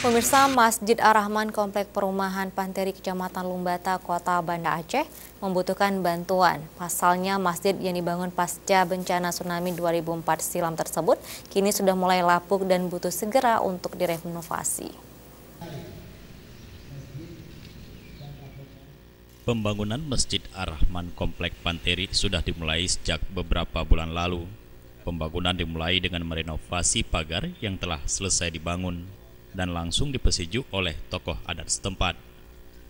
Pemirsa, Masjid Ar-Rahman Komplek Perumahan Panteri Kecamatan Lumbata, Kota Banda Aceh membutuhkan bantuan. Pasalnya, masjid yang dibangun pasca bencana tsunami 2004 silam tersebut kini sudah mulai lapuk dan butuh segera untuk direnovasi. Pembangunan Masjid Ar-Rahman Komplek Panteri sudah dimulai sejak beberapa bulan lalu. Pembangunan dimulai dengan merenovasi pagar yang telah selesai dibangun dan langsung dipersetuju oleh tokoh adat setempat.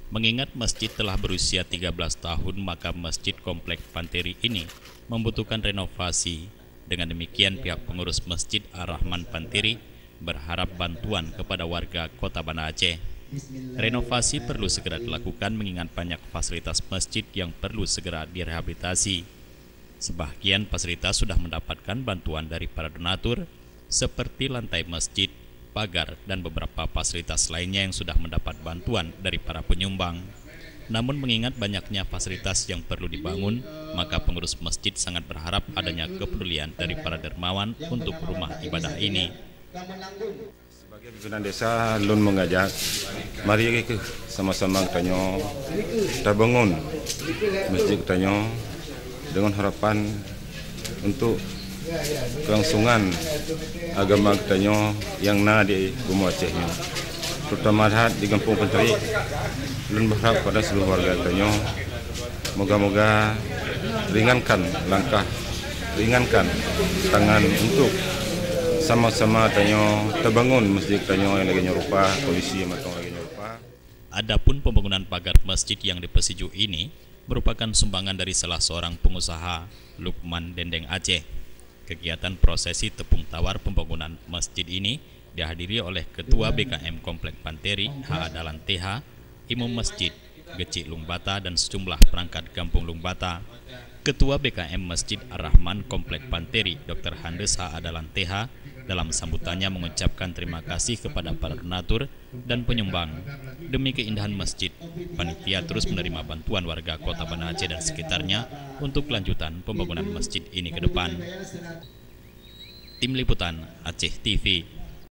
Mengingat masjid telah berusia 13 tahun, maka Masjid Komplek Panteri ini membutuhkan renovasi. Dengan demikian, pihak pengurus Masjid Ar-Rahman Panteri berharap bantuan kepada warga Kota Banda Aceh. Renovasi perlu segera dilakukan mengingat banyak fasilitas masjid yang perlu segera direhabilitasi. Sebagian fasilitas sudah mendapatkan bantuan dari para donatur, seperti lantai masjid, pagar, dan beberapa fasilitas lainnya yang sudah mendapat bantuan dari para penyumbang. Namun mengingat banyaknya fasilitas yang perlu dibangun, maka pengurus masjid sangat berharap adanya kepedulian dari para dermawan untuk rumah ibadah ini. Sebagai pimpinan desa, Lun mengajak, mari kita sama-sama kita bangun masjid kita dengan harapan untuk kelangsungan agama kita yang di Bumi Aceh, terutama di Kampung Panteri. Lun berharap pada seluruh warga kita, moga-moga ringankan ringankan tangan untuk sama-sama terbangun masjid kita yang lagi nyerupa, kondisi matang lagi nyerupa. Adapun pembangunan pagar masjid yang dipersetuju ini merupakan sumbangan dari salah seorang pengusaha, Lukman Dendeng Aceh. Kegiatan prosesi tepung tawar pembangunan masjid ini dihadiri oleh Ketua BKM Komplek Panteri, H. Adalan TH, Imam Masjid, Gecik Lumbata, dan sejumlah perangkat kampung Lumbata. Ketua BKM Masjid Ar-Rahman Komplek Panteri, Dr. Handes H. Adalan TH, dalam sambutannya mengucapkan terima kasih kepada para donatur dan penyumbang. Demi keindahan masjid, panitia terus menerima bantuan warga Kota Banda Aceh dan sekitarnya untuk kelanjutan pembangunan masjid ini ke depan. Tim Liputan Aceh TV.